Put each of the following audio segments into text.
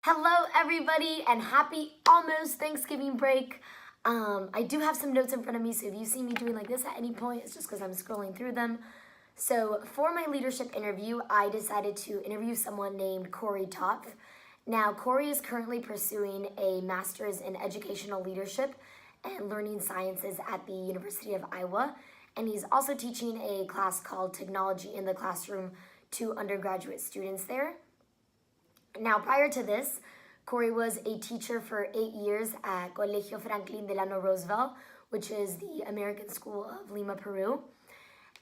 Hello everybody and happy almost Thanksgiving break. I do have some notes in front of me, so if you see me doing like this at any point, it's just because I'm scrolling through them. So for my leadership interview, I decided to interview someone named Corey Topf. Now, Corey is currently pursuing a master's in educational leadership and learning sciences at the University of Iowa, and he's also teaching a class called Technology in the Classroom to undergraduate students there. Now, prior to this, Corey was a teacher for 8 years at Colegio Franklin Delano Roosevelt, which is the American School of Lima, Peru.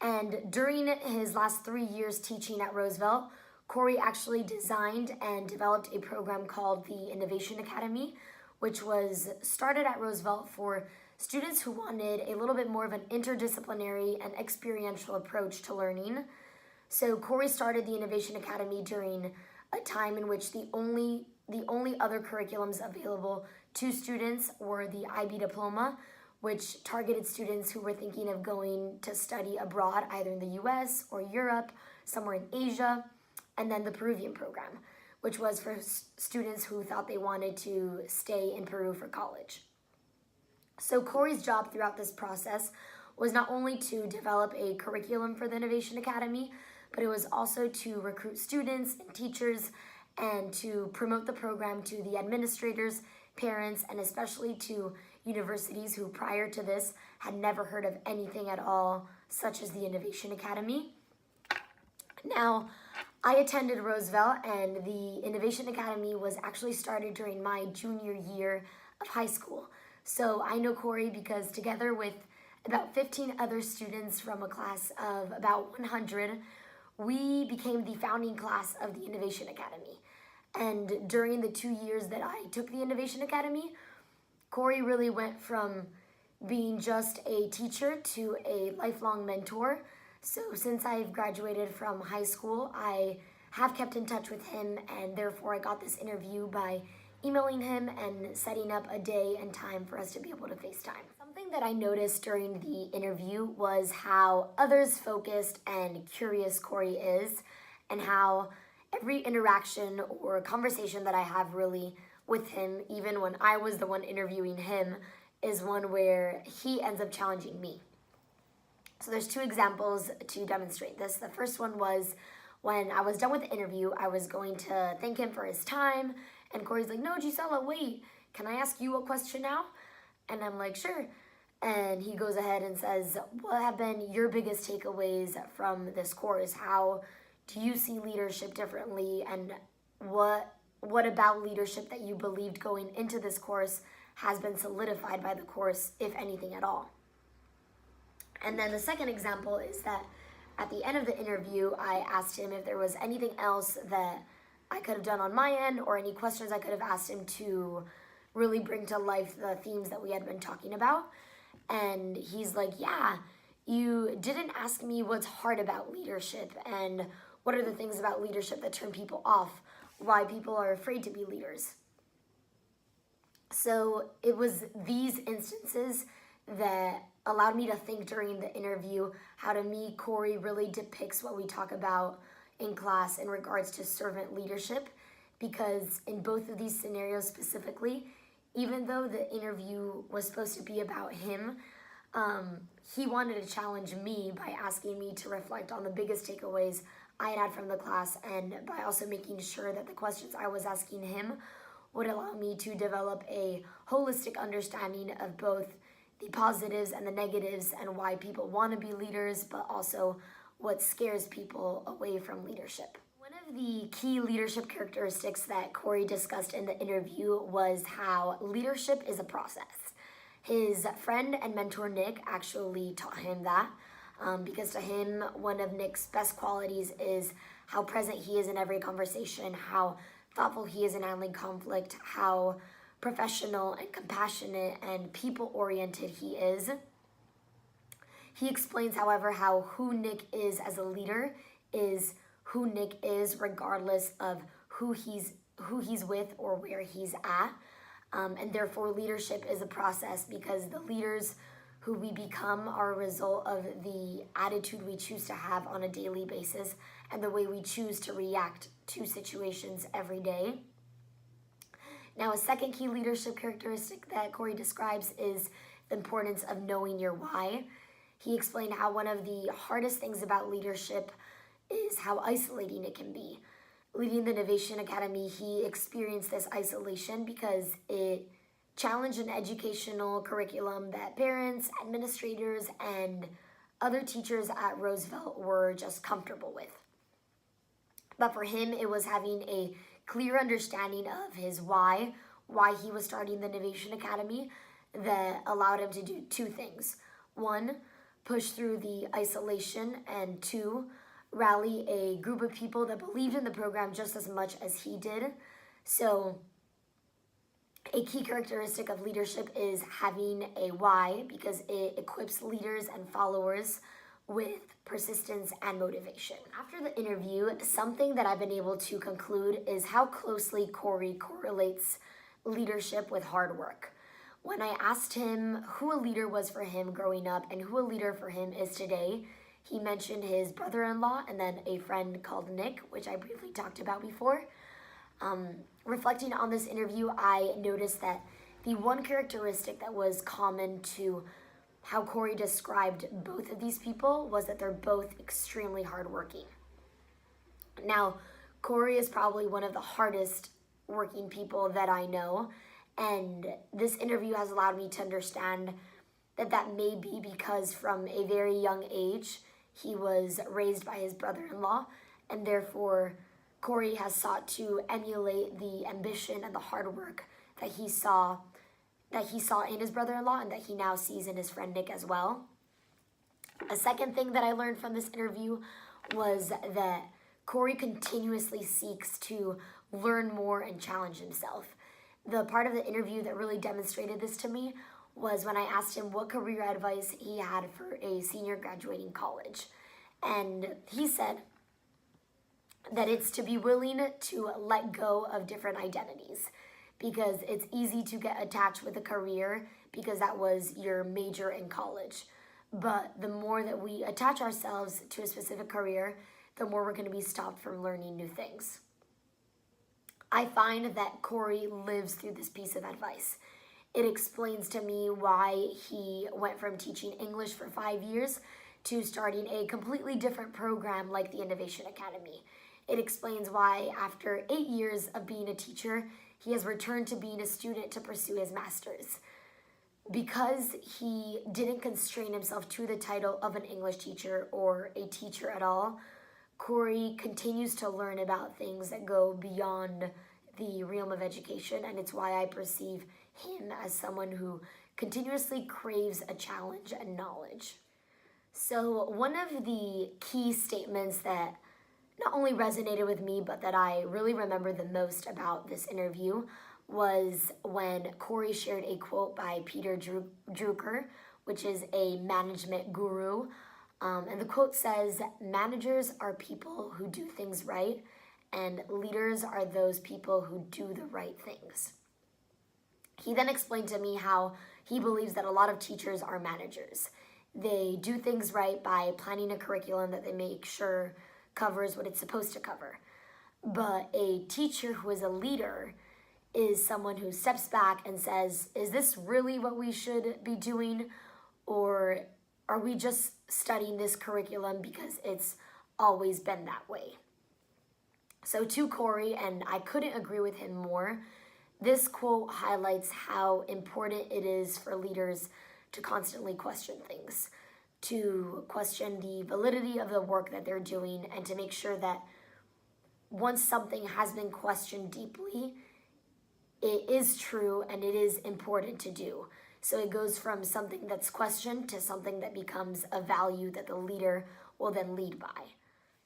And during his last 3 years teaching at Roosevelt, Corey actually designed and developed a program called the Innovation Academy, which was started at Roosevelt for students who wanted a little bit more of an interdisciplinary and experiential approach to learning. So Corey started the Innovation Academy during a time in which the only other curriculums available to students were the IB diploma, which targeted students who were thinking of going to study abroad, either in the US or Europe, somewhere in Asia, and then the Peruvian program, which was for students who thought they wanted to stay in Peru for college. So Corey's job throughout this process was not only to develop a curriculum for the Innovation Academy, but it was also to recruit students and teachers and to promote the program to the administrators, parents, and especially to universities who prior to this had never heard of anything at all, such as the Innovation Academy. Now, I attended Roosevelt, and the Innovation Academy was actually started during my junior year of high school. So I know Corey because together with about 15 other students from a class of about 100, we became the founding class of the Innovation Academy. And during the 2 years that I took the Innovation Academy, Corey really went from being just a teacher to a lifelong mentor. So since I've graduated from high school, I have kept in touch with him, and therefore I got this interview by emailing him and setting up a day and time for us to be able to FaceTime. Something that I noticed during the interview was how others-focused and curious Corey is, and how every interaction or conversation that I have really with him, even when I was the one interviewing him, is one where he ends up challenging me. So there's two examples to demonstrate this. The first one was when I was done with the interview, I was going to thank him for his time, and Corey's like, "No, Gisela, wait, can I ask you a question now?" And I'm like, "Sure." And he goes ahead and says, "What have been your biggest takeaways from this course? How do you see leadership differently? And what about leadership that you believed going into this course has been solidified by the course, if anything at all?" And then the second example is that at the end of the interview, I asked him if there was anything else that I could have done on my end or any questions I could have asked him to really bring to life the themes that we had been talking about. And he's like, "Yeah, you didn't ask me what's hard about leadership and what are the things about leadership that turn people off, why people are afraid to be leaders." So it was these instances that allowed me to think during the interview how to me, Corey really depicts what we talk about in class in regards to servant leadership, because in both of these scenarios specifically, even though the interview was supposed to be about him, he wanted to challenge me by asking me to reflect on the biggest takeaways I had from the class, and by also making sure that the questions I was asking him would allow me to develop a holistic understanding of both the positives and the negatives and why people want to be leaders, but also what scares people away from leadership. One of the key leadership characteristics that Corey discussed in the interview was how leadership is a process. His friend and mentor Nick actually taught him that, because to him, one of Nick's best qualities is how present he is in every conversation, how thoughtful he is in handling conflict, how professional and compassionate and people-oriented he is. He explains, however, how who Nick is as a leader is who Nick is regardless of who he's with or where he's at. And therefore, leadership is a process because the leaders who we become are a result of the attitude we choose to have on a daily basis and the way we choose to react to situations every day. Now, a second key leadership characteristic that Corey describes is the importance of knowing your why. He explained how one of the hardest things about leadership is how isolating it can be. Leading the Innovation Academy, he experienced this isolation because it challenged an educational curriculum that parents, administrators, and other teachers at Roosevelt were just comfortable with. But for him, it was having a clear understanding of his why he was starting the Innovation Academy, that allowed him to do two things. One, push through the isolation, and two, rally a group of people that believed in the program just as much as he did. So a key characteristic of leadership is having a why, because it equips leaders and followers with persistence and motivation. After the interview, something that I've been able to conclude is how closely Corey correlates leadership with hard work. When I asked him who a leader was for him growing up and who a leader for him is today, he mentioned his brother-in-law and then a friend called Nick, which I briefly talked about before. Reflecting on this interview, I noticed that the one characteristic that was common to how Corey described both of these people was that they're both extremely hardworking. Now, Corey is probably one of the hardest working people that I know, and this interview has allowed me to understand that that may be because from a very young age, he was raised by his brother-in-law, and therefore Corey has sought to emulate the ambition and the hard work that he saw in his brother-in-law and that he now sees in his friend Nick as well. A second thing that I learned from this interview was that Corey continuously seeks to learn more and challenge himself. The part of the interview that really demonstrated this to me was when I asked him what career advice he had for a senior graduating college. And he said that it's to be willing to let go of different identities, because it's easy to get attached with a career because that was your major in college. But the more that we attach ourselves to a specific career, the more we're going to be stopped from learning new things. I find that Corey lives through this piece of advice. It explains to me why he went from teaching English for 5 years to starting a completely different program like the Innovation Academy. It explains why after 8 years of being a teacher, he has returned to being a student to pursue his master's. Because he didn't constrain himself to the title of an English teacher or a teacher at all, Corey continues to learn about things that go beyond the realm of education, and it's why I perceive him as someone who continuously craves a challenge and knowledge. So one of the key statements that not only resonated with me, but that I really remember the most about this interview was when Corey shared a quote by Peter Drucker, which is a management guru. And the quote says, "Managers are people who do things right, and leaders are those people who do the right things." He then explained to me how he believes that a lot of teachers are managers. They do things right by planning a curriculum that they make sure covers what it's supposed to cover. But a teacher who is a leader is someone who steps back and says, is this really what we should be doing? Or are we just studying this curriculum because it's always been that way? So to Corey, and I couldn't agree with him more, this quote highlights how important it is for leaders to constantly question things, to question the validity of the work that they're doing, and to make sure that once something has been questioned deeply, it is true and it is important to do. So it goes from something that's questioned to something that becomes a value that the leader will then lead by.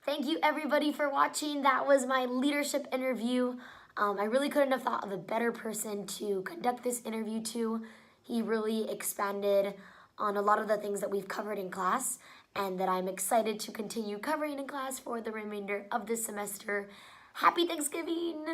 Thank you everybody for watching. That was my leadership interview. I really couldn't have thought of a better person to conduct this interview to. He really expanded on a lot of the things that we've covered in class, and that I'm excited to continue covering in class for the remainder of this semester. Happy Thanksgiving!